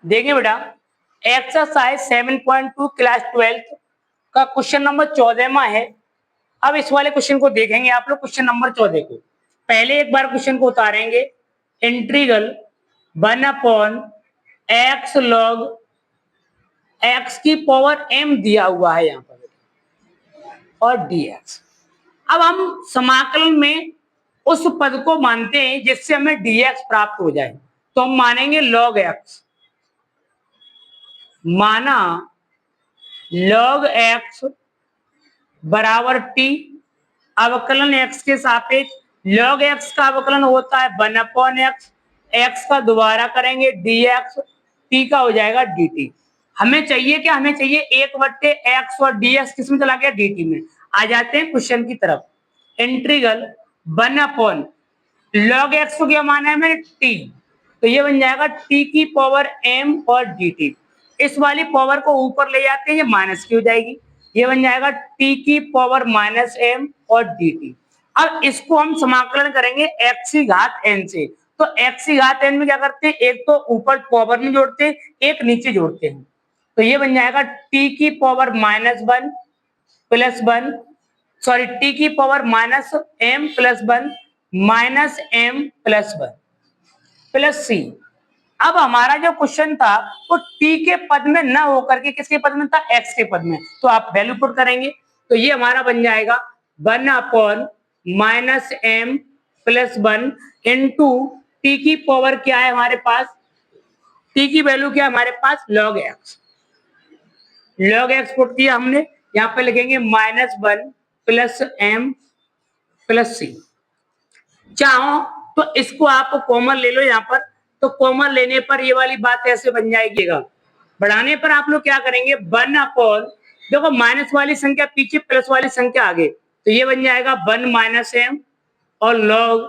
देखिए बेटा, exercise 7.2 class 12 का क्वेश्चन नंबर 14वां है। अब इस वाले क्वेश्चन को देखेंगे आप लोग, क्वेश्चन नंबर 14 को। पहले एक बार क्वेश्चन को उतारेंगे। इंटीग्रल 1/x log x की पावर m दिया हुआ है यहाँ पर और dx। अब हम समाकलन में उस पद को मानते हैं जिससे हमें dx प्राप्त हो जाए, तो हम मानेंगे log x। माना log x बराबर t, अवकलन x के सापेक्ष। log x का अवकलन होता है 1/x, x का दोबारा करेंगे dx, t का हो जाएगा dt। हमें चाहिए क्या? हमें चाहिए 1/x और dx किसमें चला गया? dt में। आ जाते हैं क्वेश्चन की तरफ। इंटीग्रल 1/log x को क्या माना है मैंने? t, तो ये बन जाएगा t की पावर m और dt। इस वाली पावर को ऊपर ले जाते हैं, ये माइनस की हो जाएगी, ये बन जाएगा t की पावर -m और dt। अब इसको हम समाकलन करेंगे x की घात n से। तो x की घात n में क्या करते हैं? एक तो ऊपर पावर में जोड़ते हैं, एक नीचे जोड़ते हैं। तो ये बन जाएगा t की पावर -1 प्लस 1, सॉरी t की power -m plus 1 -m plus 1 plus c। अब हमारा जो क्वेश्चन था वो t के पद में न होकर के किसके पद में था? x के पद में। तो आप वैल्यू पुट करेंगे तो ये हमारा बन जाएगा 1/-m प्लस 1 इंटू t की पावर क्या है हमारे पास? t की वैल्यू क्या है हमारे पास? log x। log x put किया हमने, यहाँ पे लिखेंगे -1 प्लस m प्लस c। चाहो तो इसको आप कॉमन ले लो यहाँ पर, तो कॉमन लेने पर ये वाली बात ऐसे बन जाएगी। बढ़ाने पर आप लोग क्या करेंगे? 1/, देखो माइनस वाली संख्या पीछे, प्लस वाली संख्या आगे, तो ये बन जाएगा 1 -m और log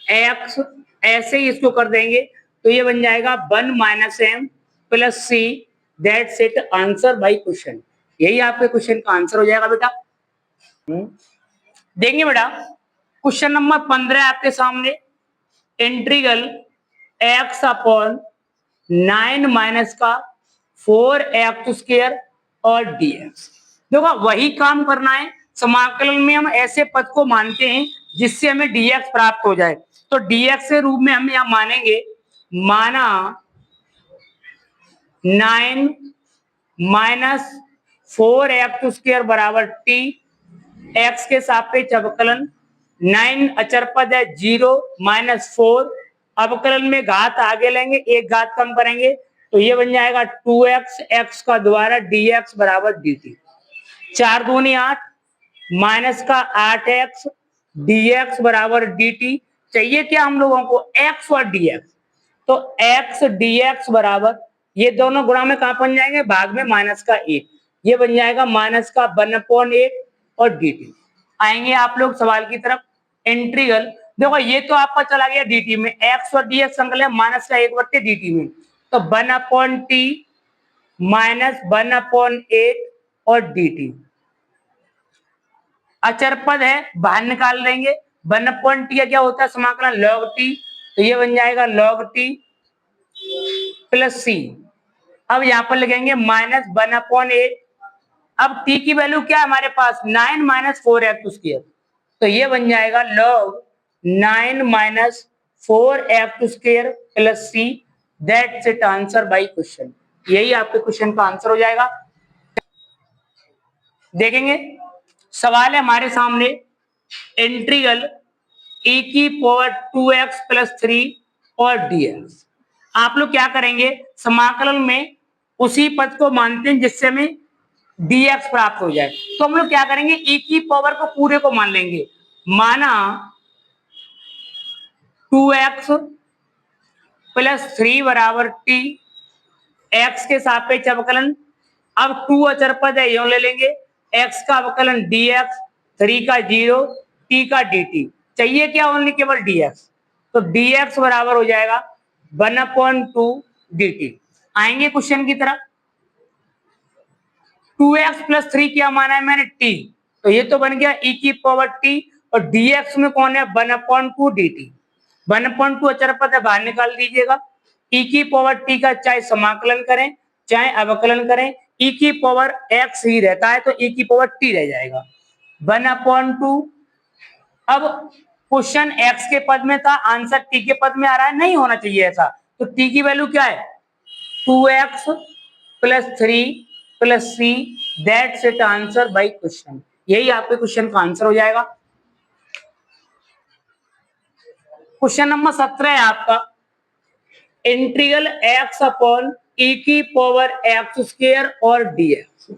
x, ऐसे ही इसको कर देंगे तो ये बन जाएगा 1 -m plus c। That's it, answer by question. यही आपके क्वेश्चन का आंसर हो जाएगा बेटा। देंगे बेटा, क्वेश्चन नंबर 15 आपके सामने। इंटीग्रल x अपॉन 9-4x² और dx। देखो वही काम करना है, समाकलन में हम ऐसे पद को मानते हैं जिससे हमें dx प्राप्त हो जाए। तो dx के रूप में हम यहां मानेंगे, माना 9-4x² बराबर t, x के सापेक्ष अवकलन। 9 अचर पद है, 0 -4, अवकलन में घात आगे लेंगे, एक घात कम करेंगे, तो ये बन जाएगा 2x, x का द्वारा dx बराबर dt। 4 दूनी 8, माइनस का 8x dx बराबर dt। चाहिए क्या हम लोगों को? x और dx। तो x dx बराबर, ये दोनों गुणा में कहां बन जाएंगे? भाग में माइनस का 1, ये बन जाएगा माइनस का 1/8 और dt। आएंगे आप लोग सवाल की तरफ। इंटीग्रल, देखो ये तो आपका चला गया dt में, x और dx संकलन है माइनस का 1/dt में, तो 1/t माइनस 1/8 और dt। अचर पद है, बाहर निकाल देंगे। 1/t क्या होता है? समाकलन log t, तो ये बन जाएगा log t प्लस c। अब यहाँ पर लिखेंगे -1/8। अब t की वैल्यू क्या है हमारे पास? 9 -4x², तो ये बन जाएगा log 9 -4x² plus c। That's it, answer by question. यही आपके क्वेश्चन का आंसर हो जाएगा। देखेंगे सवाल है हमारे सामने। इंटीग्रल e की पावर 2x प्लस 3 और dx। आप लोग क्या करेंगे? समाकलन में उसी पद को मानते हैं जिससे हमें dx प्राप्त हो जाए। तो हम लोग क्या करेंगे? e की पावर को पूरे को मान लेंगे। माना 2x प्लस 3 बराबर t, x के सापेक्ष अवकलन। अब 2 अचर पद है, यूं ले लेंगे, x का अवकलन dx, 3 का 0, t का dt। चाहिए क्या? ओनली केवल dx, तो dx बराबर हो जाएगा 1/2 dt। आएंगे क्वेश्चन की तरफ। 2x प्लस 3 क्या माना है मैंने? t, तो ये तो बन गया e की पावर t, और dx में कौन है? 1/2 dt। 1/2 अचर पद है, बाहर निकाल दीजिएगा, ई की पावर टी का चाहे समाकलन करें चाहे अवकलन करें, ई की पावर एक्स ही रहता है, तो ई की पावर टी रह जाएगा 1/2। अब क्वेश्चन एक्स के पद में था, आंसर टी के पद में आ रहा है, नहीं होना चाहिए ऐसा। तो टी की वैल्यू क्या है 2x plus 3 plus C, that's it answer by question. यही आपके क्वेश्चन का आंसर हो जाएगा। क्वेश्चन नंबर 17 है आपका, इंटीग्रल x अपॉन ई की पावर एक्स स्क्वायर और dx।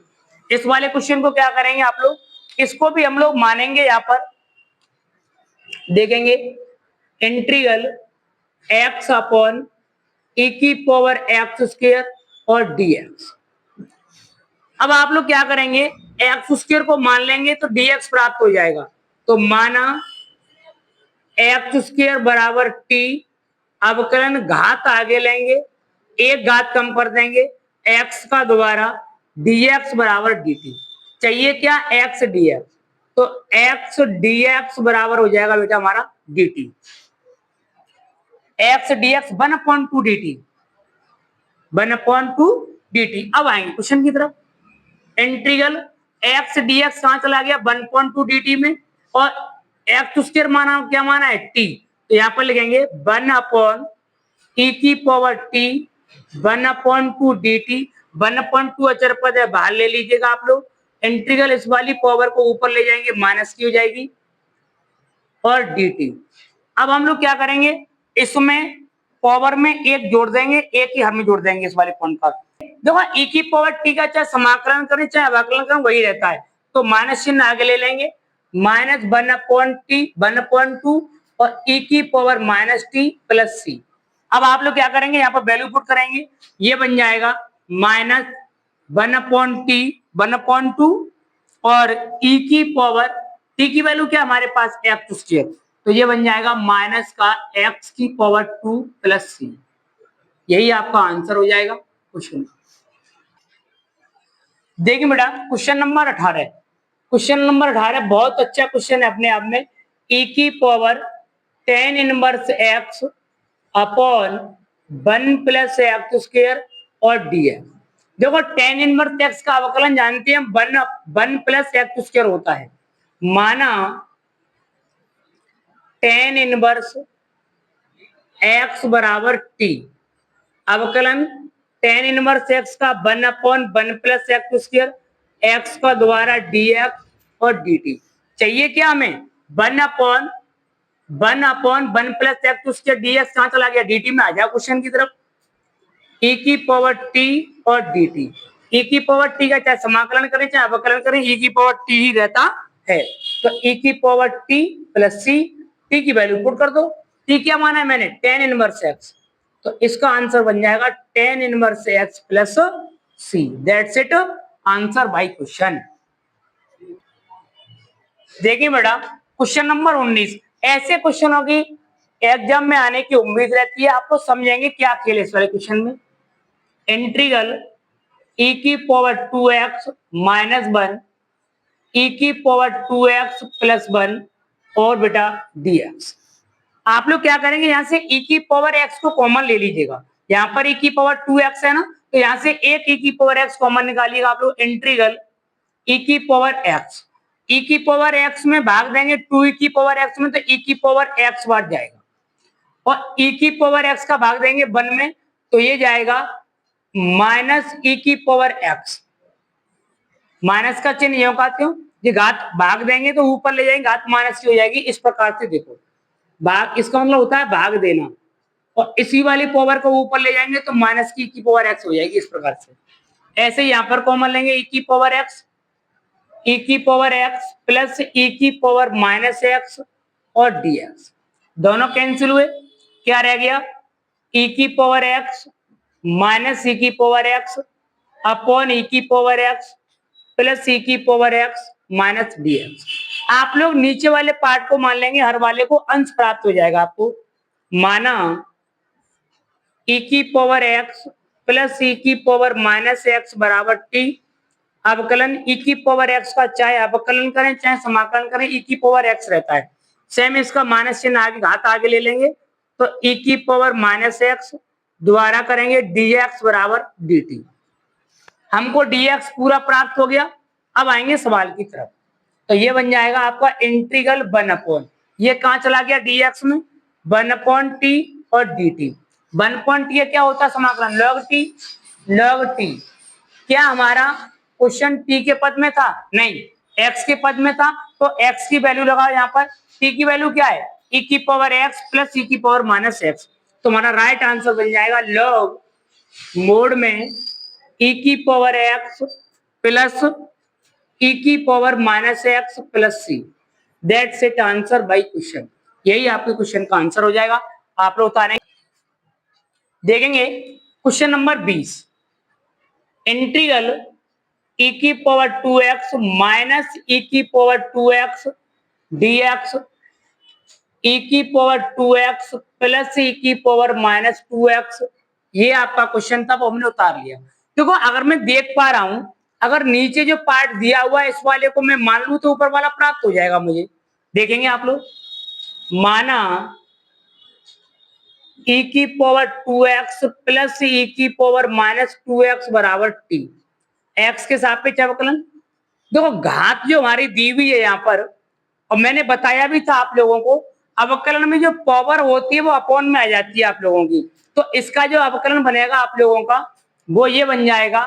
इस वाले क्वेश्चन को क्या करेंगे आप लोग, इसको भी हम लोग मानेंगे, यहां पर देखेंगे इंटीग्रल x अपॉन ई की पावर एक्स स्क्वायर और dx। अब आप लोग क्या करेंगे, एक्स स्क्वायर को मान लेंगे तो dx प्राप्त हो जाएगा। तो माना एक्स स्क्वायर बराबर टी, अवकलन घात आगे लेंगे, एक घात कम कर देंगे, x का दोबारा dx बराबर dt। चाहिए क्या x dx, तो x dx बराबर हो जाएगा बेटा हमारा dt, x dx 1/2 dt, 1/2 dt। अब आएंगे क्वेश्चन की तरफ, इंटीग्रल x dx कहां चला गया 1/2 dt में, और एक्स स्क्वायर माना क्या माना है t, तो यहां पर लिखेंगे 1/e की पावर t 1/2 dt। 1/2 अचर पद है, बाहर ले लीजिएगा आप लोग, इंटीग्रल इस वाली पावर को ऊपर ले जाएंगे, माइनस की हो जाएगी और dt। अब हम लोग क्या करेंगे, इसमें पावर में एक जोड़ देंगे, एक ही हम जोड़ देंगे इस वाले पॉइंट पर। देखो e की पावर t का चाहे समाकलन करें चाहे अवकलन करें वही रहता है, तो माइनस चिन्ह आगे ले लेंगे, माइनस 1/t 1/2 और e की पावर माइनस टी प्लस सी। अब आप लोग क्या करेंगे, यहाँ पर वैल्यू पुट करेंगे, ये बन जाएगा माइनस 1/t 1/2 और e की पावर t की वैल्यू क्या हमारे पास एक्स स्क्वायर, तो ये बन जाएगा माइनस का x की पावर 2 प्लस सी। यही आपका आंसर हो जाएगा क्वेश्चन। देखिए बेटा क्वेश्चन नंबर 18, क्वेश्चन नंबर 18 बहुत अच्छा क्वेश्चन है अपने आप में, e की power tan inverse x upon 1 plus x square और dx। देखो tan इनवर्स x का अवकलन जानते हैं, 1 प्लस एक्स स्क्वायर होता है। माना tan इनवर्स x बराबर t, अवकलन tan इनवर्स x का 1/1 प्लस एक्स स्क्वायर, x का दोबारा dx और dt। चाहिए क्या हमें 1/1 प्लस एक्स स्क्वायर, dx कहां चला गया dt में, आ जाओ क्वेश्चन की तरफ, e की पावर t और dt। e की पावर t का चाहे समाकलन करें चाहे अवकलन करें, e की पावर t ही रहता है, तो e की power t plus c, t की वैल्यू पुट कर दो, t क्या माना है मैंने tan इनवर्स x, तो इसका आंसर बन जाएगा tan inverse x plus C, that's it answer by question. देखिए बेटा क्वेश्चन नंबर 19, ऐसे क्वेश्चनों की एग्जाम में आने की उम्मीद रहती है, आपको समझेंगे क्या खेल इस वाले क्वेश्चन में। इंटीग्रल e की पावर 2x माइनस 1 e की पावर 2x प्लस 1 और बेटा dx। आप लोग क्या करेंगे, यहां से e की पावर x को कॉमन ले लीजिएगा, यहाँ पर e की पावर 2x है ना, तो यहां से एक e की पावर x कॉमन निकालिएगा आप लोग, इंटीग्रल e की पावर x, e की पावर x में भाग देंगे 2 की पावर x में, तो e की पावर x बढ़ जाएगा, और e की पावर x का भाग देंगे 1 में, तो ये जाएगा माइनस e की पावर x। माइनस का चिन्ह यो कहते हो, ये घात भाग देंगे तो ऊपर ले जाएंगे, घात माइनस की हो जाएगी, इस प्रकार से देखो भाग, इसका मतलब होता है भाग देना, और इसी वाली पावर को ऊपर ले जाएंगे तो माइनस की पावर एक्स हो जाएगी, इस प्रकार से। ऐसे यहाँ पर कॉमन लेंगे e की पावर एक्स, e की पावर एक्स प्लस e की पावर माइनस एक्स और dx, दोनों कैंसिल हुए, क्या रह गया e की पावर एक्स माइनस e की पावर एक्स अपॉन e की पावर एक्स प्लस e की पावर एक्स माइनस dx। आप लोग नीचे वाले पार्ट को मान लेंगे, हर वाले को अंश प्राप्त हो जाएगा आपको। माना e की पावर x प्लस e की पावर माइनस एक्स बराबर t, अवकलन e की पावर x का चाहे अवकलन करें चाहे समाकलन करें e की पावर x रहता है, सेम इसका माइनस चिन्ह आगे घात आगे ले लेंगे, तो e की पावर माइनस एक्स द्वारा करेंगे dx बराबर dt। हमको dx पूरा प्राप्त हो गया। अब आएंगे सवाल की तरफ। तो ये बन जाएगा आपका इंटीग्रल 1 ये कहां चला गया dx में 1/t और dt। 1/t ये क्या होता है समाकलन log t। क्या हमारा क्वेश्चन t के पद में था? नहीं, x के पद में था। तो x की वैल्यू लगाओ यहाँ पर। t की वैल्यू क्या है? e की पावर x प्लस e की पावर माइनस x। तो हमारा राइट आंसर बन जाएगा log मोड में e की पावर x प्लस e की power minus x plus c। That's it answer by question. यही आपके क्वेश्चन का आंसर हो जाएगा। आप लोग उतारेंगे, देखेंगे क्वेश्चन नंबर 20। इंटीग्रल e की पावर 2x माइनस e की पावर 2x dx e की पावर 2x प्लस e की पावर माइनस 2x। ये आपका क्वेश्चन था, वो हमने उतार लिया। देखो अगर मैं देख पा रहा हूं, अगर नीचे जो पार्ट दिया हुआ है इस वाले को मैं मान लूं तो ऊपर वाला प्राप्त हो जाएगा मुझे। देखेंगे आप लोग, माना e की पावर 2x प्लस e की पावर माइनस 2x बराबर t। x के सापेक्ष अवकलन। देखो घात जो हमारी दी हुई है यहाँ पर, और मैंने बताया भी था आप लोगों को, अवकलन में जो पावर होती है वो अपॉन में आ जाती है आप लोगों की। तो इसका जो अवकलन बनेगा आप लोगों का वो ये बन जाएगा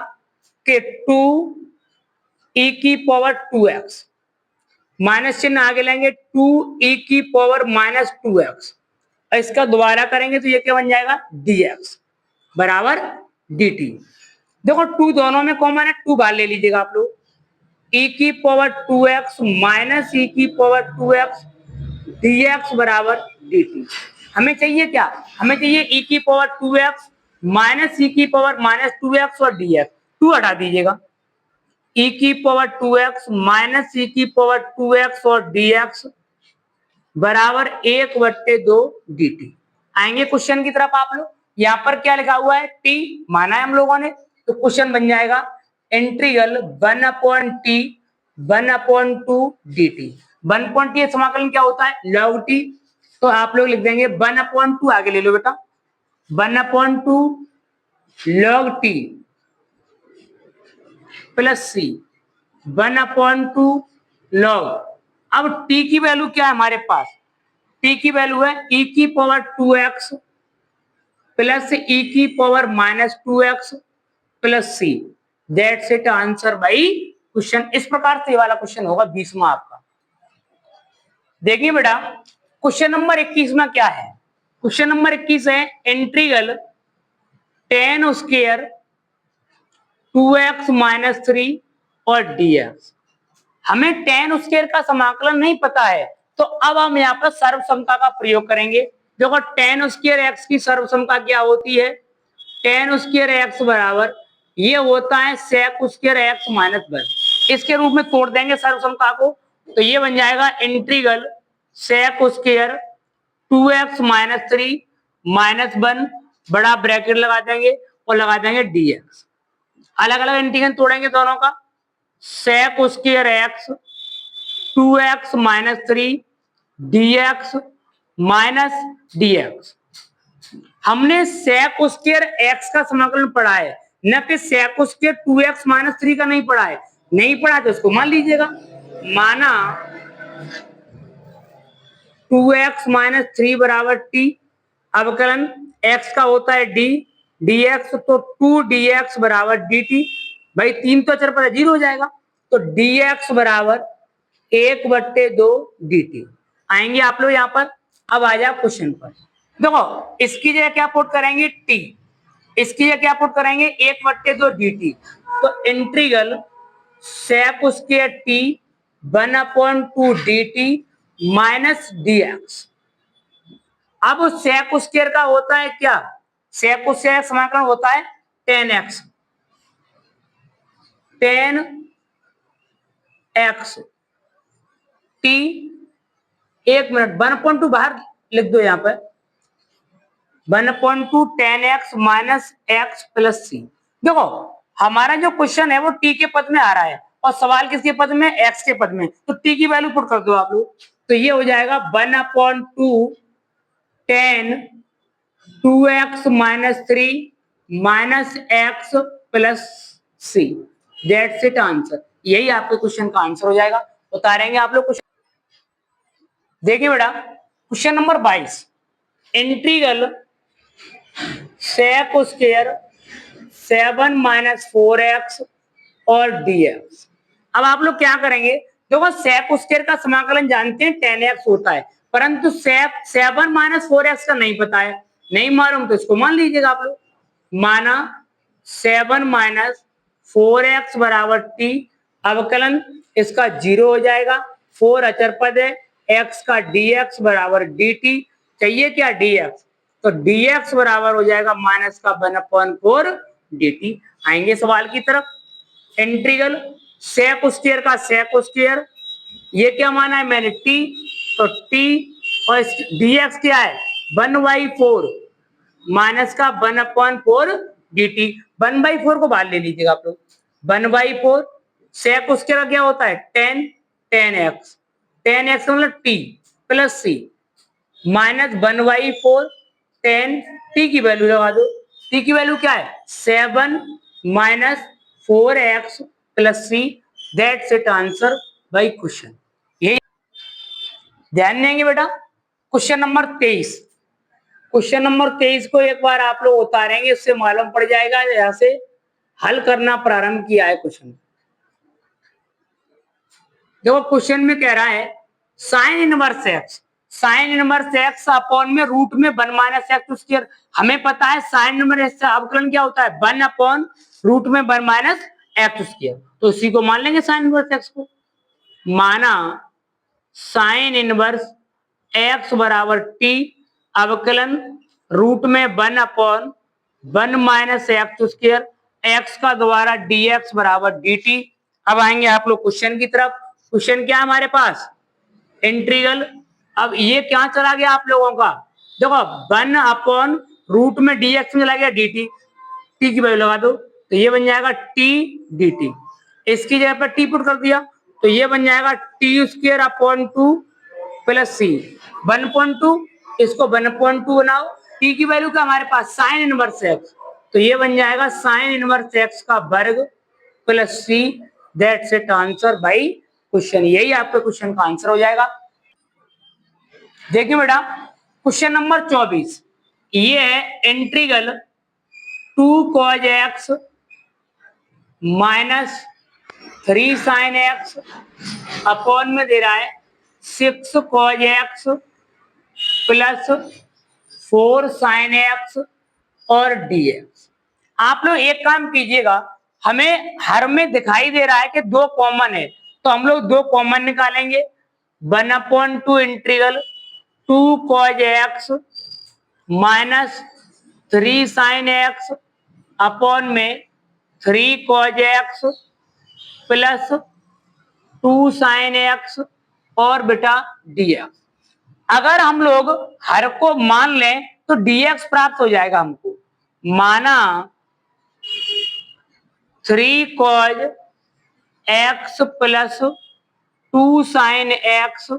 कि 2e की पावर 2x माइनस चिन्ह आगे लेंगे 2e की पावर माइनस 2x। इसका दोबारा करेंगे तो ये क्या बन जाएगा dx बराबर dt। देखो 2 दोनों में कॉमन है, 2 बाहर ले लीजिएगा आप लोग। e की पावर 2x माइनस e की पावर 2x dx बराबर dt। हमें चाहिए क्या? हमें चाहिए e की पावर 2x माइनस e की पावर माइनस 2x और dx। 2 हटा दीजिएगा। e की पावर 2x माइनस e की पावर 2x और dx बराबर 1/2 dt। आएंगे क्वेश्चन की तरफ आप लोग। यहाँ पर क्या लिखा हुआ है? t माना है हम लोगों ने, तो क्वेश्चन बन जाएगा इंटीग्रल 1/t 1/2 dt। 1/t समाकलन क्या होता है? log t। तो आप लोग लिख देंगे 1/2, आगे ले लो बेटा 1/2 log t plus c 1/2 log। अब t की वैल्यू क्या है हमारे पास? t की वैल्यू है e की पावर 2x प्लस e की power minus 2x plus c। That's it answer by question. इस प्रकार से ये वाला क्वेश्चन होगा 20वां आपका। देखिए बेटा क्वेश्चन नंबर 21 में क्या है? क्वेश्चन नंबर 21 है integral tan square 2x minus 3 और dx। हमें tan स्क्वायर का समाकलन नहीं पता है, तो अब हम यहाँ पर सर्वसमता का प्रयोग करेंगे। देखो tan स्क्वायर x की सर्वसमता क्या होती है? tan स्क्वायर x बराबर ये होता है sec स्क्वायर x माइनस 1। इसके रूप में तोड़ देंगे सर्वसमता को, तो ये बन जाएगा integral sec square 2x minus 3 minus 1 बड़ा ब्रैकेट लगा देंगे और लगा देंगे dx। अलग अलग इंटीग्रल तोड़ेंगे दोनों का। sec square x 2x minus 3 dx minus dx। हमने sec स्क्वायर x का समाकलन पढ़ा है, न कि sec स्क्वायर 2x माइनस 3 का नहीं पढ़ा है। नहीं पढ़ा तो इसको मान लीजिएगा। माना 2x माइनस 3 बराबर t, अवकलन x का होता है d dx, तो 2dx बराबर dt। भाई 3 तो अचर पर 0 हो जाएगा, तो dx बराबर 1/2 dt। आएंगे आप लोग यहाँ पर। अब आ जाओ क्वेश्चन पर। देखो इसकी जगह क्या पुट करेंगे? t। इसकी जगह क्या पुट करेंगे? 1/2 dt। तो integral sec square t 1/2 dt minus dx। अब sec स्क्वायर का होता है क्या? sec स्क्वायर समाकलन होता है tan x। tan x t 1 minute 1/2 बाहर लिख दो यहाँ पर 1/2 tan x minus x plus c। देखो हमारा जो क्वेश्चन है वो t के पद में आ रहा है और सवाल किसके पद में? x के पद में। तो t की वैल्यू पुट कर दो आप लोग, तो ये हो जाएगा 1/2 tan 2x minus 3 minus x plus C, that's it answer. यही आपके क्वेश्चन का आंसर हो जाएगा। उतारेंगे आप लोग क्वेश्चन। देखिए बेटा, question number 22, integral sec square 7 minus 4x और dx। अब आप लोग क्या करेंगे, देखो सेक स्क्वायर का समाकलन जानते हैं 10x होता है, परंतु सेक 7 माइनस 4x का नहीं पता है, नहीं मालूम तो इसको मान लीजिएगा आप लोग। माना 7 माइनस 4x बराबर t, अवकलन इसका 0 हो जाएगा, 4 अचर पद है, x का dx बराबर dt, चाहिए क्या dx, तो dx बराबर हो जाएगा माइनस का 1/4 dt। आएंगे सवाल की तरफ। इंटीग्रल सेक स्क्वायर का सेक स्क्वायर, ये क्या माना है मैंने t, तो t और dx क्या है 1/4 माइनस का 1/4 dt। 1/4 को बाहर ले लीजिएगा आप लोग, 1/4 सेक स्क्वायर का क्या होता है 10x, 10x मतलब t प्लस सी माइनस 1/4 10, t की वैल्यू लगा दो, t की वैल्यू क्या है 7 minus 4x plus C, that's it answer by question. यही ध्यान देंगे बेटा। क्वेश्चन नंबर 23, क्वेश्चन नंबर 23 को एक बार आप लोग उतारेंगे, उससे मालूम पड़ जाएगा यहां से हल करना प्रारंभ किया है क्वेश्चन। देखो क्वेश्चन में कह रहा है sine inverse x, sine inverse x upon में रूट में 1 माइनस एक्स स्क्वायर। हमें पता है साइन इनवर्स का अवकलन क्या होता है 1 अपॉन रूट में 1 माइनस एक्स स्क्वायर, तो इसी को मान लेंगे साइन इनवर्स एक्स को। माना साइन इनवर्स एक्स बराबर टी, अवकलन रूट में 1 upon 1 minus x square, x का द्वारा dx बराबर dt। अब आएंगे आप लोग क्वेश्चन की तरफ। क्वेश्चन क्या है हमारे पास इंटीग्रल, अब ये क्या चला गया आप लोगों का, देखो 1 अपॉन रूट में dx में चला गया dt, t की वैल्यू लगा दो, तो ये बन जाएगा t dt। इसकी जगह पर t पुट कर दिया, तो ये बन जाएगा टी स्क्वायर अपॉन 2 प्लस सी 1.2, इसको 1.2 बनाओ, t की वैल्यू का हमारे पास साइन इनवर्स एक्स, तो ये बन जाएगा साइन इनवर्स एक्स का वर्ग plus C, that's it answer by question. यही आपके क्वेश्चन का आंसर हो जाएगा। देखिए बेटा क्वेश्चन नंबर 24, ये है integral 2 cos x minus 3 sin x upon में दे रहा है 6 cos x plus 4 sin x और dx। आप लोग एक काम कीजिएगा, हमें हर में दिखाई दे रहा है कि 2 कॉमन है, तो हम लोग 2 कॉमन निकालेंगे। 1/2 integral 2 cos x minus 3 sin x upon में 3 cos x plus 2 sin x और बेटा dx। अगर हम लोग हर को मान लें तो dx प्राप्त हो जाएगा हमको। माना 3 cos x plus 2 sin x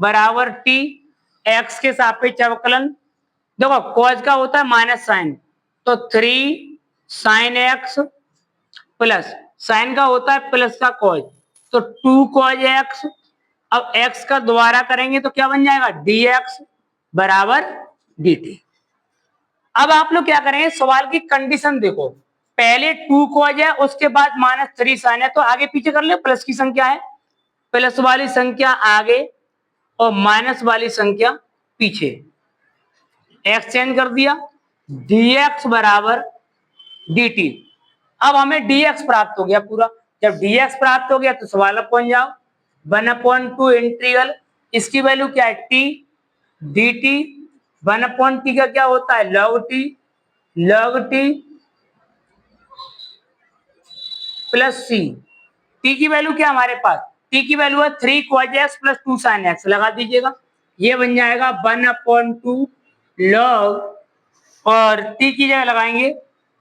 बराबर t, x के सापेक्ष अवकलन, देखो cos का होता है माइनस साइन, तो 3 sin x प्लस साइन का होता है प्लस का cos, तो 2 cos x, अब x का दोबारा करेंगे तो क्या बन जाएगा dx बराबर dt। अब आप लोग क्या करेंगे, सवाल की कंडीशन देखो, पहले 2 cos है, उसके बाद माइनस 3 sin है, तो आगे पीछे कर ले, प्लस की संख्या है, प्लस वाली संख्या आगे और माइनस वाली संख्या पीछे, एक्सचेंज कर दिया, dx बराबर dt। अब हमें dx प्राप्त हो गया पूरा, जब dx प्राप्त हो गया तो सवाल अब पहुंच जाओ 1/2 इंटीग्रल, इसकी वैल्यू क्या है t dt, 1/t का क्या होता है log t प्लस सी, t की वैल्यू क्या हमारे पास, t की वैल्यू है 3 cos x plus 2 sin x, लगा दीजिएगा, ये बन जाएगा 1/2 log, और t की जगह लगाएंगे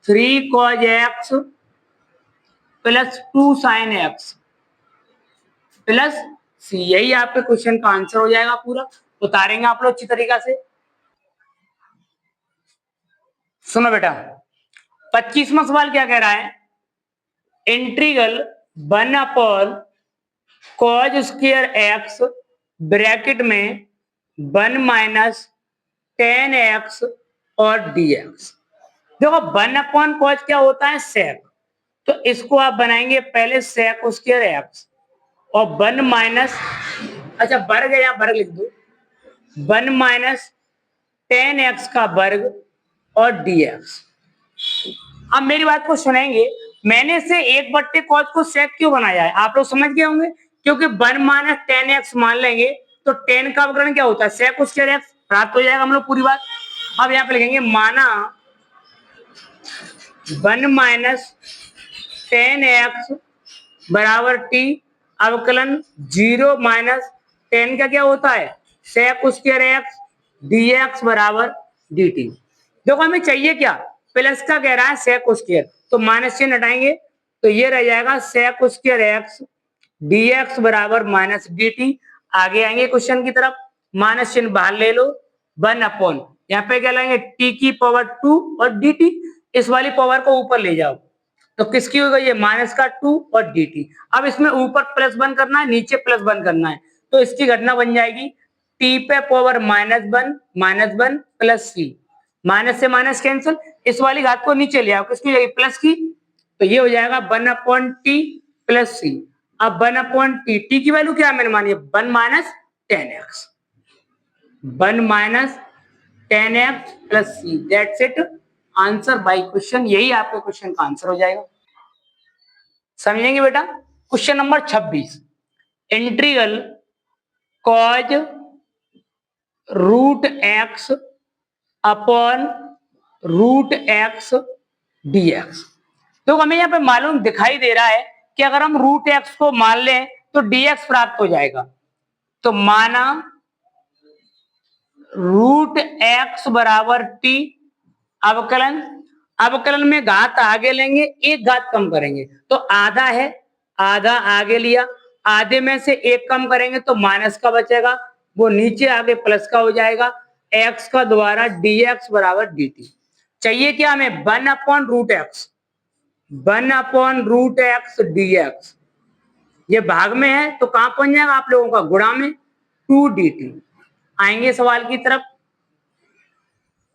3 cos x plus 2 sin x plus C. यही आपके क्वेश्चन का आंसर हो जाएगा पूरा। उतारेंगे आप लोग अच्छी तरीका से। सुनो बेटा, 25वां सवाल क्या कह रहा है, integral 1 cause square x bracket में 1 माइनस 10x और dx। देखो 1 कॉज क्या होता है, सेक, तो इसको आप बनाएंगे पहले सेक स्क्वायर एक्स और 1 माइनस, अच्छा वर्ग है, यहाँ वर्ग लिख दो, 1 माइनस 10x का वर्ग और dx। अब मेरी बात को सुनेंगे, मैंने से 1/cos को सेक क्यों बनाया है, आप लोग समझ गए होंगे, क्योंकि 1 माइनस 10x मान लेंगे तो 10 का अवकलन क्या होता है, सेक स्क्वायर एक्स, प्राप्त हो जाएगा हम लोग पूरी बात। अब यहाँ पे लिखेंगे माना 1 माइनस 10x बराबर t, अवकलन 0 माइनस 10 का क्या होता है, सेक स्क्वायर एक्स, dx बराबर dt। देखो हमें चाहिए क्या, प्लस का कह रहा है सेक स्क्वायर, तो माइनस चिन्ह हटाएंगे तो ये रह जाएगा सेक स्क्वायर एक्स dx बराबर माइनस dt। आगे आएंगे क्वेश्चन की तरफ, माइनस चिन्ह बाहर ले लो, 1 अपॉन, यहाँ पे क्या लेंगे t की पावर 2 और dt, इस वाली पावर को ऊपर ले जाओ तो किसकी हो गई, ये माइनस का 2 और dt। अब इसमें ऊपर प्लस 1 करना है, नीचे प्लस 1 करना है, तो इसकी घटना बन जाएगी t पे power minus one plus c, minus से माइनस कैंसिल, इस वाली घात को नीचे ले आओ, किसकी जाएगी प्लस की, तो ये हो जाएगा 1 अपॉन टी प्लस सी। अब 1 अपॉन टी की वैल्यू क्या मैंने मानी है, 1 minus 10x, 1 minus 10x plus C, that's it, answer by question, यही आपके क्वेश्चन का आंसर हो जाएगा। समझेंगे बेटा, question number 26, integral cos root x upon root x dx। तो हमें यहाँ पे मालूम दिखाई दे रहा है कि अगर हम रूट एक्स को मान लें तो dx प्राप्त हो जाएगा, तो माना रूट एक्स बराबर टी, अवकलन, अवकलन में घात आगे लेंगे, एक घात कम करेंगे, तो आधा है, आधा आगे लिया, आधे में से एक कम करेंगे तो माइनस का बचेगा, वो नीचे आगे प्लस का हो जाएगा, एक्स का द्वारा dx बराबर dt। चाहिए क्या हमें, 1 upon root x, 1 upon root x dx, ये भाग में है तो कहां पहुंच जाएगा आप लोगों का, गुणा में 2 dt। आएंगे सवाल की तरफ,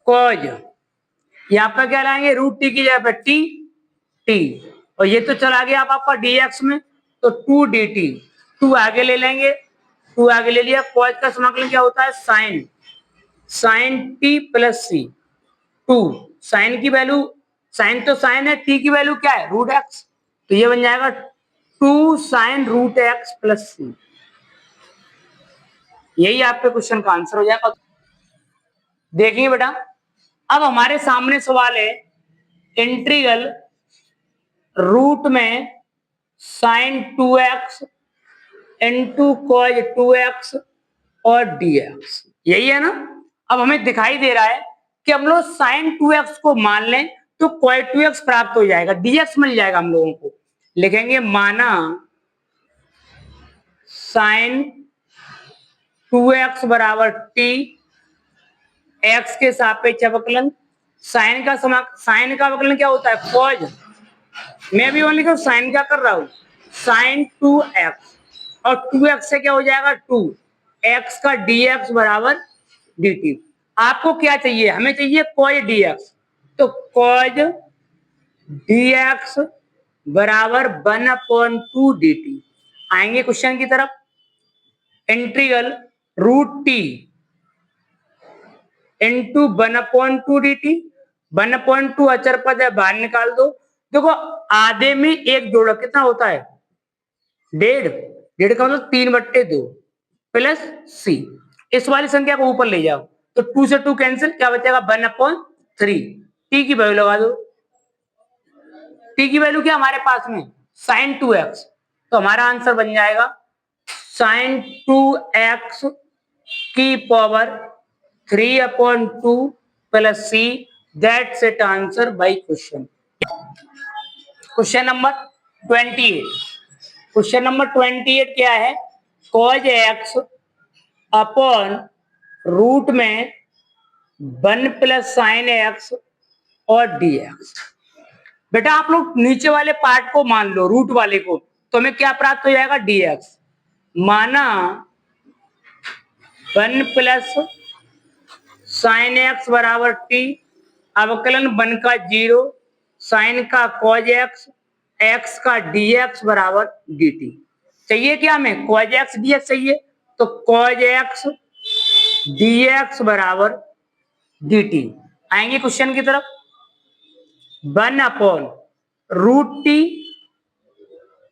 कॉज, यहाँ पर क्या लाएंगे, रूट टी की जगह पर टी, टी, और ये तो चला गया आप आपका dx में, तो 2 dt, 2 आगे ले लेंगे, 2 आगे ले लिया, कॉज का समाकलन क्या होता है, साइन, साइन टी प्लस सी, 2, साइन की वैल्यू, साइन तो साइन है, टी की वैल्यू क्या है, रूट एक्स, तो ये बन जाएगा 2 sign root x plus C, यही आपके क्वेश्चन का आंसर हो जाएगा। देखिए बेटा, अब हमारे सामने सवाल है, इंटीग्रल रूट में sine 2x into cos 2x और dx, यही है ना। अब हमें दिखाई दे रहा है कि हम लोग साइन 2x को मान लें तो कॉज 2x प्राप्त हो जाएगा, dx मिल जाएगा हम लोगों को, लिखेंगे माना साइन 2x बराबर t, x के सापेक्ष अवकलन, साइन का अवकलन क्या होता है, कॉज, मैं भी ओनली साइन क्या कर रहा हूं, साइन 2x, और 2x से क्या हो जाएगा 2, x का dx बराबर dt। आपको क्या चाहिए, हमें चाहिए कॉज dx, तो कॉज dx बराबर 1 अपॉन 2 dt। आएंगे क्वेश्चन की तरफ, integral root t into 1 upon 2 dt, 1 upon 2 अचर पद है, बाहर निकाल दो, देखो आधे में एक जोड़ा कितना होता है, 1.5, 1.5 का मतलब 3/2 प्लस सी, इस वाली संख्या को ऊपर ले जाओ तो 2 से 2 कैंसिल, क्या बचेगा 1 अपॉन 3, टी की वैल्यू लगा दो, टी की वैल्यू क्या हमारे पास में साइन 2x, तो हमारा आंसर बन जाएगा साइन 2x की power 3 upon 2 plus C, that's it answer by question. Question number 28, question number 28 क्या है, कॉज एक्स अपॉन रूट में 1 प्लस साइन एक्स और dx। बेटा आप लोग नीचे वाले पार्ट को मान लो, रूट वाले को, तो हमें क्या प्राप्त हो जाएगा, dx। माना 1 प्लस साइन एक्स बराबर टी, अवकलन 1 का 0, साइन का कॉज एक्स, एक्स का dx बराबर dt। चाहिए क्या हमें, कॉज एक्स dx चाहिए, तो कॉज एक्स dx बराबर dt। आएंगे क्वेश्चन की तरफ। 1 अपॉन रूट टी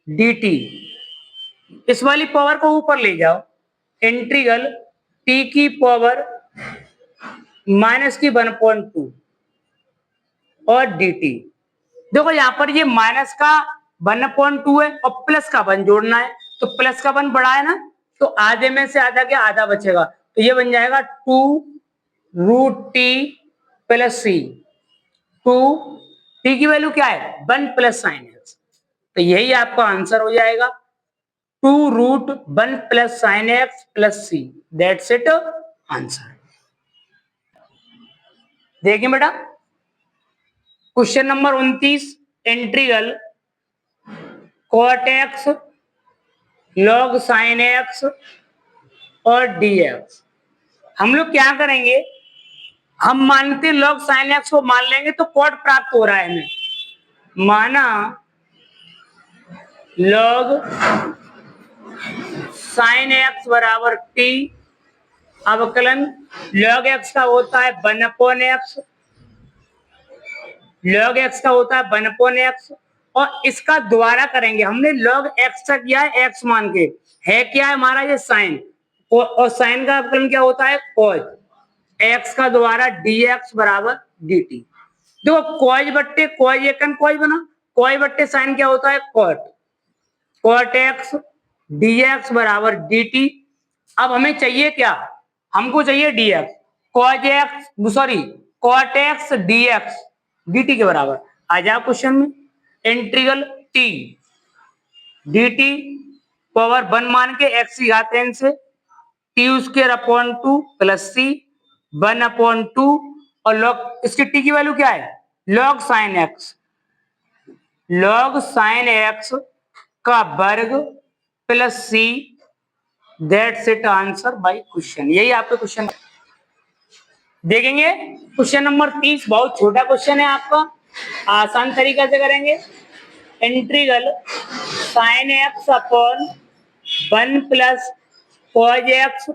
dt, इस वाली पावर को ऊपर ले जाओ, इंटीग्रल t की पावर माइनस की 1/2 और dt। देखो यहां पर ये माइनस का 1/2 है और प्लस का 1 जोड़ना है, तो प्लस का 1 बड़ा है ना, तो आधे में से आधा क्या, आधा बचेगा, तो ये बन जाएगा 2 रूट टी प्लस सी। 2 टी की वैल्यू क्या है, 1 प्लस साइन एक्स, तो यही आपका आंसर हो जाएगा 2 root 1 plus sine x plus C, that's it answer. देखिए बेटा question number 29, integral cot x log sine x और dx। हम लोग क्या करेंगे, हम मानते लॉग साइन एक्स को मान लेंगे तो कॉट प्राप्त हो रहा है हमें। माना लॉग साइन एक्स बराबर टी, अवकलन लॉग एक्स का होता है 1/x, लॉग एक्स का होता है 1/x, और इसका द्वारा करेंगे, हमने लॉग एक्स का किया है एक्स मान के, है क्या है हमारा ये साइन, और साइन का अवकलन क्या होता है कॉज, एक्स का द्वारा dx बराबर dt। देखो कॉज बट्टे कॉज एकन कॉज बना, कॉज बट्टे साइन क्या होता है कॉट, कॉट एक्स dx बराबर dt। अब हमें चाहिए क्या, हमको चाहिए dx, cos x sorry cot x dx dt के बराबर। आ जाओ क्वेश्चन में, इंटीग्रल t dt पावर 1 मान के x की घात n से t square upon 2 plus c 1/2, और लॉग इसकी t की वैल्यू क्या है, log sine x, log sine x का वर्ग plus C, that's it answer by question. यही आपके क्वेश्चन देखेंगे। क्वेश्चन नंबर 30 बहुत छोटा क्वेश्चन है आपका, आसान तरीका से करेंगे। Integral sine x upon 1 plus cos x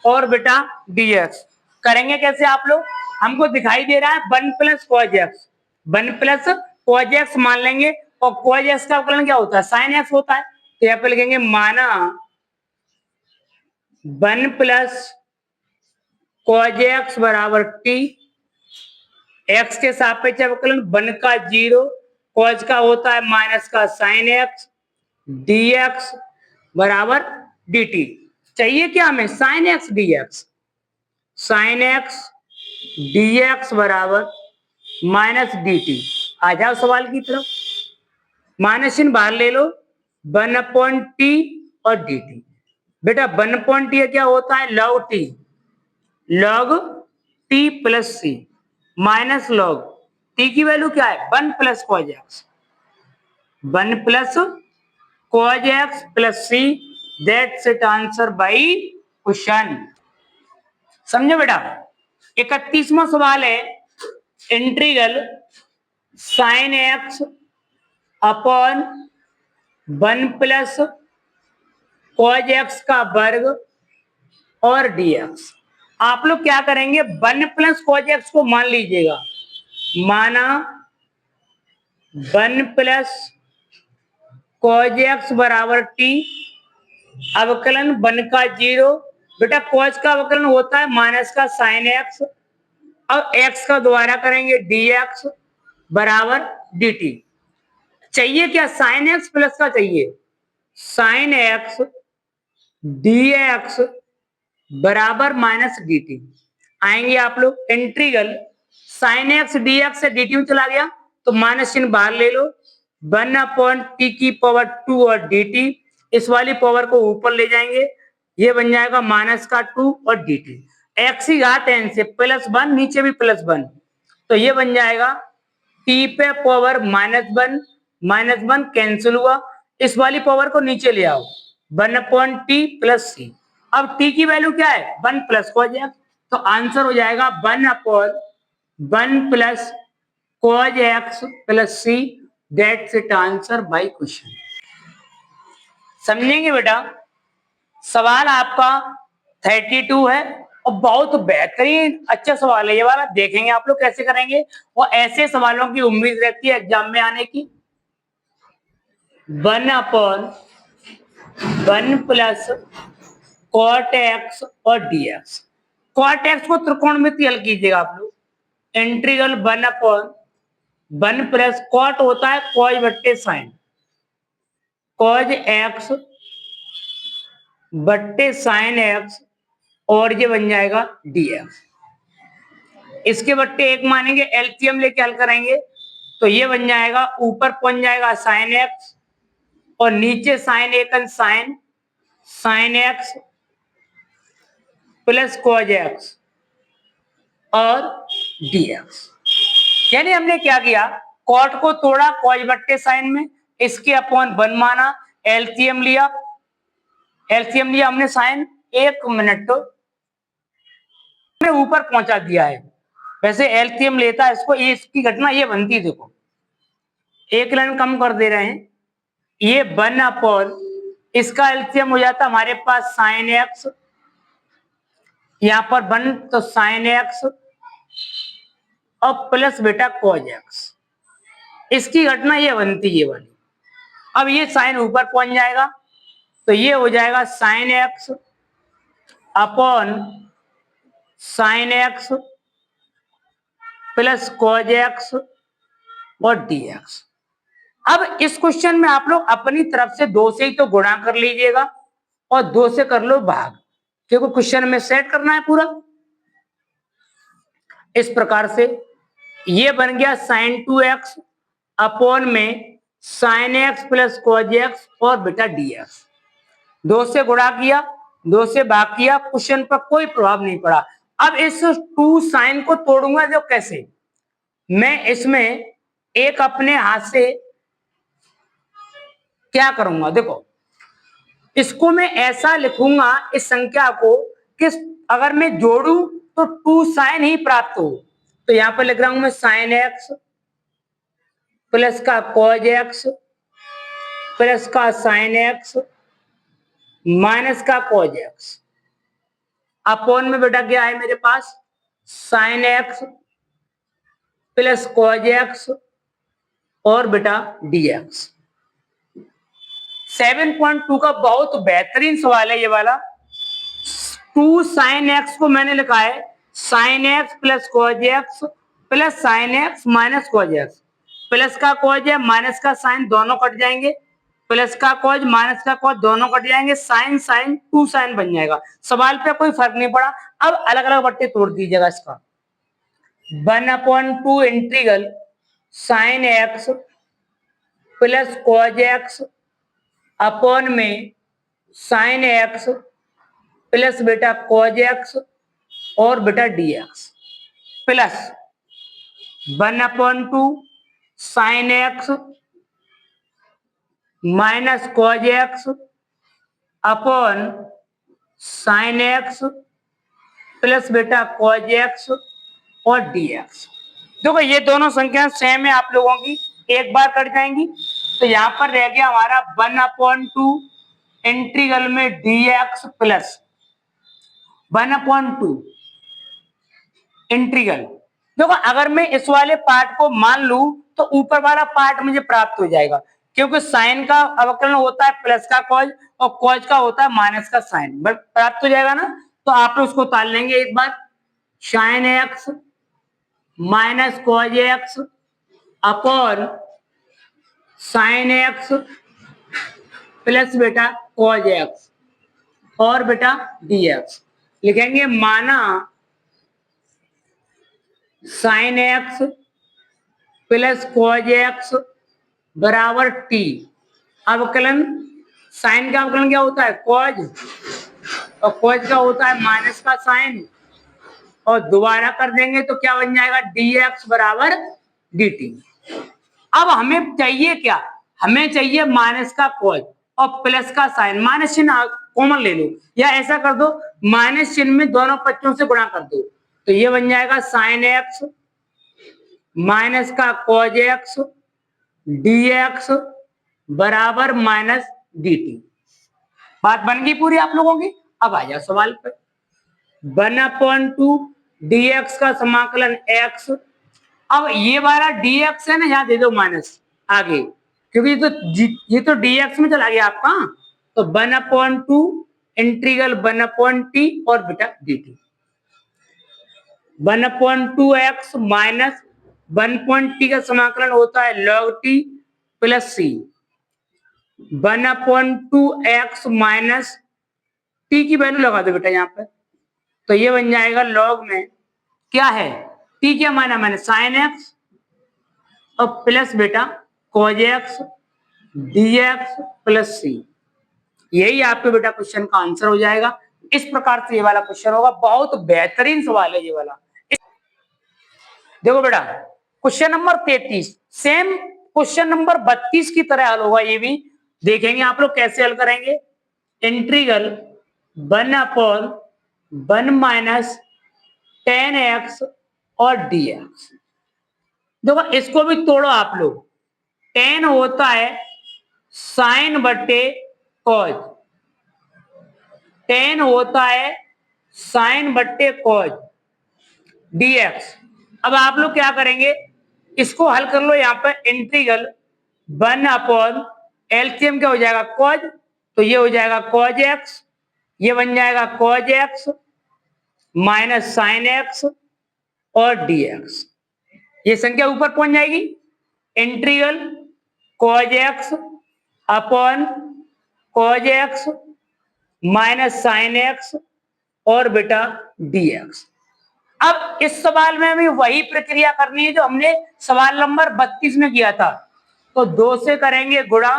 और बेटा dx करेंगे कैसे आप लोग, हमको दिखाई दे रहा है 1 plus cos x, 1 plus cos x मान लेंगे, और कॉज एक्स का अवकलन क्या होता है, साइन एक्स होता है, तो यहाँ पे लिखेंगे माना 1 प्लस कॉज एक्स बराबर टी, एक्स के सापेक्ष अवकलन 1 का 0, कॉज का होता है माइनस का साइन एक्स, dx बराबर dt। चाहिए क्या हमें, sign x dx, sign x dx बराबर माइनस dt। आ जाओ सवाल की तरफ, माइनस चिन्ह बाहर ले लो, 1/t और dt। बेटा 1/t क्या होता है, log T, log T plus सी माइनस लॉग टी की वैल्यू क्या है 1 plus cos x, 1 plus cos x plus C, that's it answer by question. समझो बेटा 31वां सवाल है, integral sine x upon 1 plus cos x का वर्ग और dx। आप लोग क्या करेंगे, 1 प्लस कॉज एक्स को मान लीजिएगा, माना 1 प्लस कॉज एक्स बराबर टी, अवकलन 1 का 0, बेटा कॉज का अवकलन होता है माइनस का साइन एक्स, अब एक्स का द्वारा करेंगे dx बराबर dt। चाहिए क्या, साइन एक्स प्लस का चाहिए, साइन एक्स dx बराबर माइनस dt। आएंगे आप लोग, इंटीग्रल साइन एक्स dx से dt में चला गया तो माइनस चिन्ह बाहर ले लो, 1/t की पावर 2 और dt, इस वाली पावर को ऊपर ले जाएंगे, ये बन जाएगा माइनस का 2 और dt, x की घात n से +1, नीचे भी +1, तो ये बन जाएगा टी पे पावर -1 कैंसिल हुआ, इस वाली पावर को नीचे ले आओ, 1/t प्लस सी। अब t की वैल्यू क्या है, 1 प्लस कॉज एक्स, तो आंसर हो जाएगा 1/1 plus cos x plus C. That's it answer by question. समझेंगे बेटा, सवाल आपका 32 है और बहुत बेहतरीन अच्छा सवाल है ये वाला, देखेंगे आप लोग कैसे करेंगे, और ऐसे सवालों की उम्मीद रहती है एग्जाम में आने की। 1/1 प्लस कॉट एक्स और dx। कॉट एक्स को त्रिकोणमिति हल कीजिएगा आप लोग, इंटीग्रल 1/1 प्लस कॉट होता है कॉज बट्टे साइन, कॉज एक्स बट्टे साइन एक्स, और ये बन जाएगा dx। इसके बट्टे एक मानेंगे, एलसीएम लेके हल करेंगे तो ये बन जाएगा, ऊपर पहुंच जाएगा साइन एक्स और नीचे साइन एकन sine x plus cos x और dx। यानी हमने क्या किया, कॉट को तोड़ा कॉज बट्टे साइन में, इसके अपॉन 1 माना, एलसीएम लिया हमने साइन, 1 मिनट तो ऊपर पहुंचा दिया है, वैसे एलसीएम लेता है इसको, ये इसकी घटना ये बनती, देखो एक लाइन कम कर दे रहे हैं, ये 1/, इसका एलसीएम हो जाता हमारे पास साइन एक्स, यहां पर 1 तो साइन एक्स और प्लस बेटा कॉज एक्स, इसकी घटना ये बनती ये वाली। अब ये साइन ऊपर पहुंच जाएगा तो ये हो जाएगा sign x upon sine x plus cos x और dx। अब इस क्वेश्चन में आप लोग अपनी तरफ से 2 से ही तो गुणा कर लीजिएगा और 2 से कर लो भाग, क्योंकि क्वेश्चन में सेट करना है पूरा। इस प्रकार से ये बन गया साइन 2x अपॉन में sign x plus cos x और बेटा dx। 2 से गुणा किया, 2 से भाग किया, क्वेश्चन पर कोई प्रभाव नहीं पड़ा। अब इस 2 साइन को तोड़ूंगा जो कैसे, मैं इसमें एक अपने हाथ से क्या करूंगा, देखो इसको मैं ऐसा लिखूंगा इस संख्या को कि अगर मैं जोड़ू तो 2 साइन ही प्राप्त हो, तो यहां पर लिख रहा हूं मैं साइन एक्स प्लस का कॉज एक्स प्लस का साइन एक्स माइनस का कॉज एक्स, अपॉन में बेटा क्या है मेरे पास, sine x plus cos x और बेटा dx। 7.2 का बहुत बेहतरीन सवाल है ये वाला। 2 साइन एक्स को मैंने लिखा है sign x plus cos x plus sine x minus cos x, plus का कॉज है माइनस का साइन दोनों कट जाएंगे, प्लस का कॉज माइनस का कॉज दोनों कट जाएंगे, साइन साइन 2 साइन बन जाएगा। सवाल पे कोई फर्क नहीं पड़ा। अब अलग अलग बट्टे तोड़ दीजिएगा इसका, 1/2 integral sine x plus cos x upon में साइन एक्स प्लस बेटा कॉज एक्स और बेटा dx plus 1/2 sign x minus cos x upon sine x plus बेटा कॉज एक्स और dx। देखो ये दोनों संख्या सेम है आप लोगों की, एक बार कट जाएंगी, तो यहां पर रह गया हमारा 1/2 इंटीग्रल में dx प्लस 1/2 इंटीग्रल। देखो अगर मैं इस वाले पार्ट को मान लू तो ऊपर वाला पार्ट मुझे प्राप्त हो जाएगा, क्योंकि साइन का अवकलन होता है प्लस का कॉज और कॉज का होता है माइनस का साइन, बट प्राप्त हो जाएगा ना। तो आप लोग उसको उतार लेंगे एक बार, sine x minus cos x upon sine x plus बेटा कॉज एक्स और बेटा dx। लिखेंगे माना sine x plus cos x बराबर t, अवकलन साइन का अवकलन क्या होता है कॉज, और कॉज का होता है माइनस का साइन, और दोबारा कर देंगे तो क्या बन जाएगा dx बराबर dt। अब हमें चाहिए क्या, हमें चाहिए माइनस का कॉज और प्लस का साइन। माइनस चिन्ह कॉमन ले लो या ऐसा कर दो माइनस चिन्ह में दोनों पक्षों से गुणा कर दो, तो ये बन जाएगा साइन एक्स माइनस का कॉज एक्स डी एक्स बराबर माइनस डी टी। बात बन गई पूरी आप लोगों की। अब आ जाओ सवाल पर। 1/2 dx का समाकलन x। अब ये वाला dx है ना, यहाँ दे दो माइनस आगे, क्योंकि ये तो dx में चला गया आपका। तो 1/2 इंटीग्रल 1/t और बेटा dt। 1/2x माइनस 1t का समाकलन होता है log t plus c। 1/2x minus t की वैल्यू लगा दो बेटा यहाँ पर, तो ये बन जाएगा लॉग में क्या है t क्या माना मैंने साइन एक्स और प्लस बेटा cos x dx plus c। यही आपके बेटा क्वेश्चन का आंसर हो जाएगा। इस प्रकार से ये वाला क्वेश्चन होगा। बहुत बेहतरीन सवाल है ये वाला। देखो बेटा question number 33 same question number 32 की तरह हल होगा। ये भी देखेंगे आप लोग कैसे हल करेंगे। इंटीग्रल 1/1 माइनस 10x और dx। देखो इसको भी तोड़ो आप लोग। 10 होता है साइन बटे कॉज, 10 होता है साइन बट्टे कॉज dx। अब आप लोग क्या करेंगे, इसको हल कर लो। यहाँ पर इंटीग्रल 1 एलसीएम क्या हो जाएगा कॉज, तो ये हो जाएगा कॉज एक्स, ये बन जाएगा cause x minus sine x और dx। ये संख्या ऊपर पहुंच जाएगी। Integral cause x upon cos x minus sine x और बेटा dx। अब इस सवाल में भी वही प्रक्रिया करनी है जो हमने सवाल नंबर 32 में किया था। तो 2 से करेंगे गुणा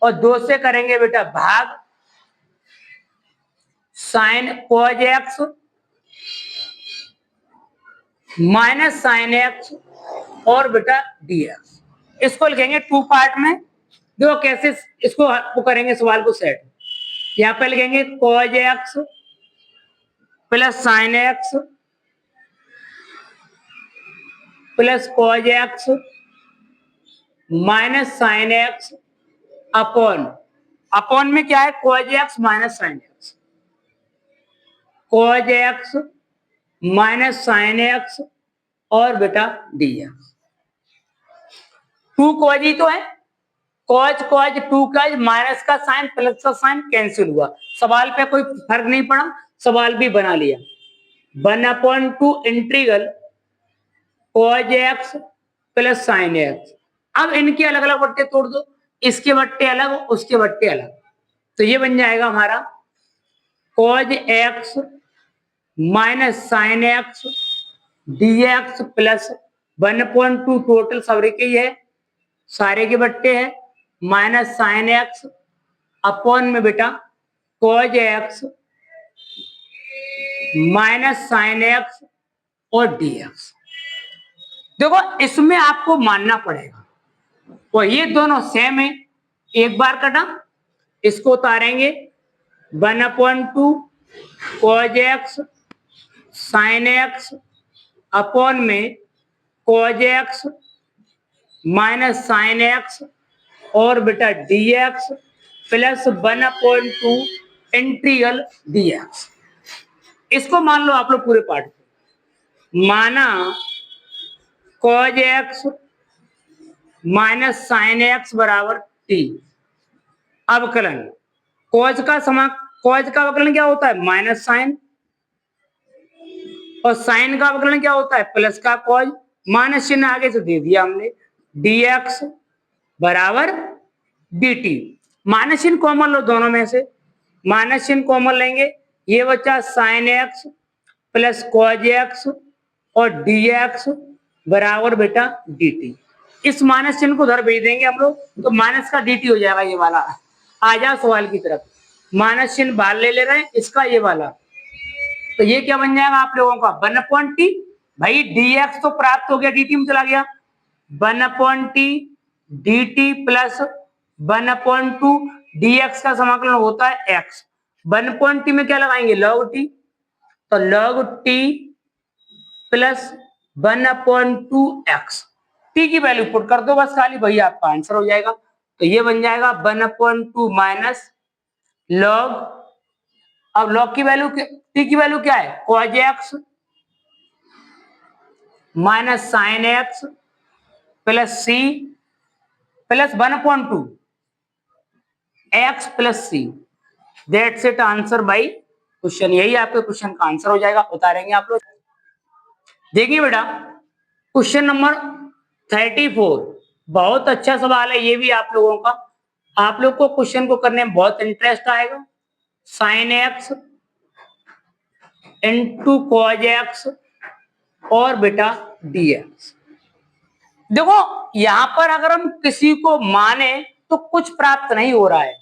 और 2 से करेंगे बेटा भाग sign cause x minus sine x और बेटा dx। इसको लिखेंगे 2 पार्ट में। देखो कैसे इसको करेंगे सवाल को सेट। यहां पे लिखेंगे cause x plus sine x plus cos x minus sine x upon में क्या है cos x minus sine x, cause x minus sine x और बेटा dx। 2 कॉज ही तो है, कॉज कॉज 2 कॉज माइनस का साइन प्लस का sign cancel हुआ। सवाल पे कोई फर्क नहीं पड़ा, सवाल भी बना लिया। 1/2 integral cause x plus sine x. अब इनके अलग अलग बट्टे तोड़ दो, इसके बट्टे अलग उसके बट्टे अलग, तो ये बन जाएगा हमारा cos x minus sine x dx plus 1/2 total सवरे के ही है, सारे के बट्टे हैं माइनस साइन एक्स अपॉन में बेटा cos x minus sine x और dx। देखो इसमें आपको मानना पड़ेगा और ये दोनों सेम है। एक बार कटा, इसको उतारेंगे 1/2 cos x sine x upon में cos x minus sine x और बेटा dx प्लस 1/2 इंटीग्रल dx। इसको मान लो आप लोग पूरे पार्ट को। माना cause x minus sine x बराबर t। अवकलन कॉज का अवकलन क्या होता है माइनस साइन और साइन का अवकलन क्या होता है प्लस का कॉज। माइनस चिन्ह आगे से दे दिया हमने। dx बराबर dt। माइनस चिन्ह कॉमन लो दोनों में से, माइनस चिन्ह कॉमन लेंगे, ये बचा sign x plus cos x और dx बराबर बेटा dt। इस माइनस चिन्ह को उधर भेज देंगे हम लोग, तो माइनस का dt हो जाएगा ये वाला। आ जाओ सवाल की तरफ। माइनस चिन्ह बाहर ले रहे हैं, इसका ये वाला, तो ये क्या बन जाएगा आप लोगों का 1/t। भाई dx तो प्राप्त हो गया, dt में चला गया, 1/t dt प्लस 1/2 dx का समाकलन होता है x। 1/t में क्या लगाएंगे, log t, तो log t plus 1/2 x। t की वैल्यू पुट कर दो बस खाली, भैया आपका आंसर हो जाएगा। तो ये बन जाएगा 1/2 माइनस लॉग, अब लॉग की वैल्यू t की वैल्यू क्या है, cos x minus sine x plus c plus 1/2 x plus c। That's it answer by question. यही आपके क्वेश्चन का आंसर हो जाएगा। उतारेंगे आप लोग। देखिए बेटा क्वेश्चन नंबर 34 बहुत अच्छा सवाल है ये भी आप लोगों का। आप लोग को क्वेश्चन को करने में बहुत इंटरेस्ट आएगा। Sine x into cos x और बेटा dx। देखो यहां पर अगर हम किसी को माने तो कुछ प्राप्त नहीं हो रहा है,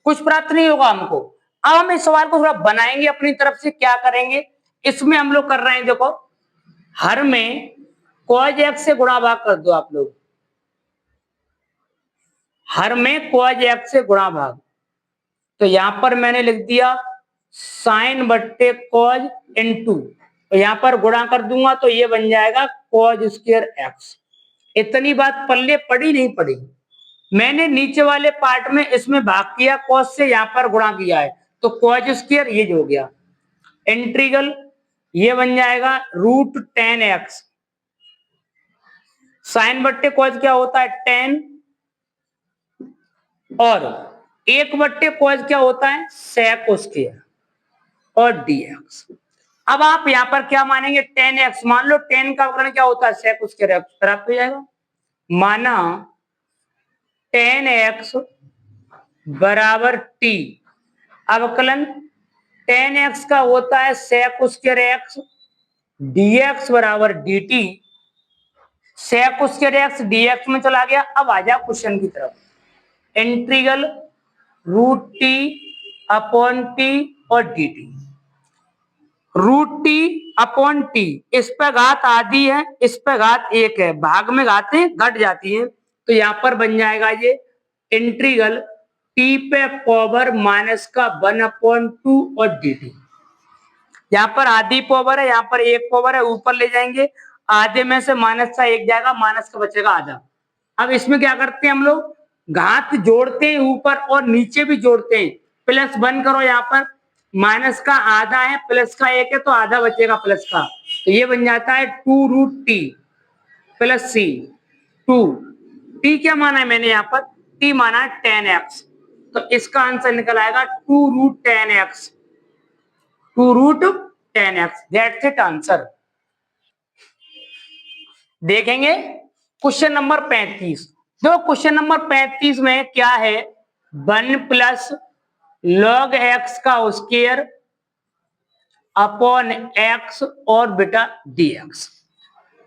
कुछ प्राप्त नहीं होगा हमको। अब हम इस सवाल को थोड़ा बनाएंगे अपनी तरफ से। क्या करेंगे, इसमें हम लोग कर रहे हैं, देखो हर में कॉज एक्स से गुणा भाग कर दो आप लोग, हर में कॉज एक्स से गुणा भाग। तो यहां पर मैंने लिख दिया साइन बट्टे कॉज इनटू, तो यहां पर गुणा कर दूंगा तो ये बन जाएगा कॉज स्क्वायर एक्स। इतनी बात पल्ले पड़ी नहीं पड़ी, मैंने नीचे वाले पार्ट में इसमें भाग किया कॉस से, यहां पर गुणा किया है तो कॉज स्क्वायर ये जो हो गया। इंटीग्रल ये बन जाएगा रूट टेन एक्स। साइन बट्टे कॉज क्या होता है, टेन, और एक बट्टे कॉज क्या होता है, सेक स्क्वायर और dx। अब आप यहां पर क्या मानेंगे, टेन एक्स मान लो, टेन का अवकलन क्या होता है, सेक स्क्वायर एक्स, प्राप्त हो जाएगा। माना टेन एक्स बराबर टी, अवकलन टेन एक्स का होता है सेक स्क्वायर एक्स, dx बराबर dt। Sec square x dx में चला गया। अब आ जाओ क्वेश्चन की तरफ। Integral root t upon t और dt। Root t upon t, इस पे घात आधी है, इस पे घात एक है, भाग में घातें घट जाती हैं, तो यहां पर बन जाएगा ये इंटीग्रल टी पे पावर माइनस का 1/2 और dt। यहाँ पर आधी पावर है, यहाँ पर एक पावर है, ऊपर ले जाएंगे, आधे में से माइनस का एक जाएगा, माइनस का बचेगा आधा। अब इसमें क्या करते हैं हम लोग, घात जोड़ते हैं ऊपर और नीचे भी जोड़ते हैं। प्लस 1 करो, यहाँ पर माइनस का आधा है, प्लस का एक है, तो आधा बचेगा प्लस का, तो ये बन जाता है 2 रूट टी प्लस सी। 2 टी क्या माना है मैंने यहाँ पर, टी माना है 10x, तो इसका आंसर निकल आएगा 2 root 10x, 2 root 10x। That's it answer. देखेंगे क्वेश्चन नंबर 35। जो क्वेश्चन नंबर 35 में क्या है, 1 प्लस लॉग एक्स का स्क्वायर अपॉन एक्स और बेटा dx।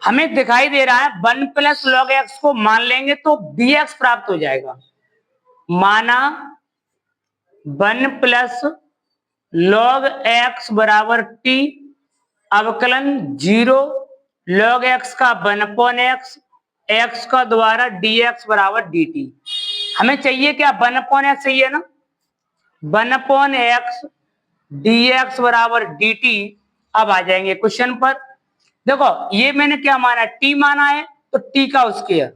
हमें दिखाई दे रहा है 1 प्लस लॉग एक्स को मान लेंगे तो dx प्राप्त हो जाएगा। माना 1 प्लस लॉग एक्स बराबर टी, अवकलन 0 लॉग एक्स का 1 अपॉन एक्स, एक्स का द्वारा dx बराबर dt। हमें चाहिए क्या, 1 अपॉन एक्स चाहिए ना, 1 अपॉन एक्स dx बराबर dt। अब आ जाएंगे क्वेश्चन पर। देखो ये मैंने क्या माना, t माना है तो t का स्क्वायर,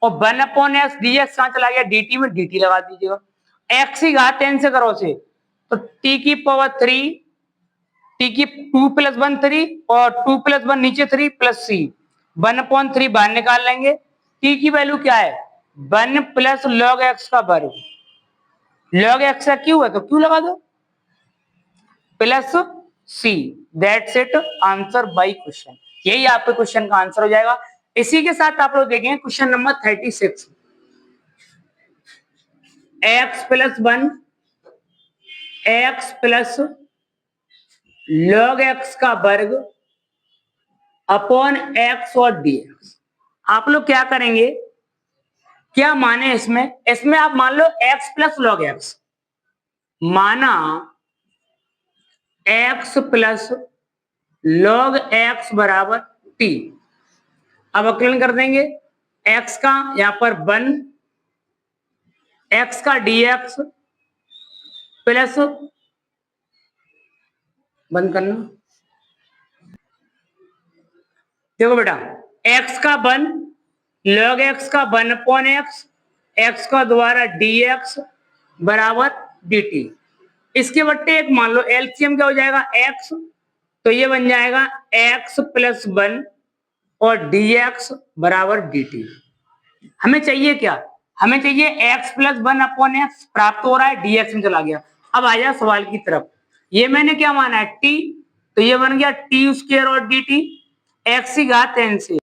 और 1 अपॉन एक्स dx कहां चला गया, dt में, dt लगा दीजिएगा। x की घात n से करो से, तो t की पावर 3, टी की 2 प्लस 1 3, और 2 प्लस 1 नीचे 3 प्लस सी, 1/3 बाहर निकाल लेंगे। टी की वैल्यू क्या है, 1 प्लस लॉग एक्स का वर्ग, लॉग एक्स का क्यू है तो क्यू लगा दो, plus C. That's it answer by question. यही आपके क्वेश्चन का आंसर हो जाएगा। इसी के साथ आप लोग देखेंगे question number 36। X plus 1 x plus log x का वर्ग अपॉन एक्स और dx। आप लोग क्या करेंगे, क्या माने इसमें, इसमें आप मान लो x प्लस लॉग एक्स, माना x प्लस लॉग एक्स बराबर t। अवकलन कर देंगे x का यहां पर 1 x का dx प्लस बंद करना। देखो बेटा x का 1 log x का 1 अपॉन x का द्वारा dx बराबर dt। इसके बट्टे एक मान लो एलसीएम क्या हो जाएगा x, तो ये बन जाएगा x प्लस 1 और dx बराबर dt। हमें चाहिए क्या, हमें चाहिए x प्लस 1 अपॉन एक्स प्राप्त हो रहा है, dx में चला गया। अब आया सवाल की तरफ, ये मैंने क्या माना है t, तो ये बन गया t स्क्वायर और dt x की घात n से।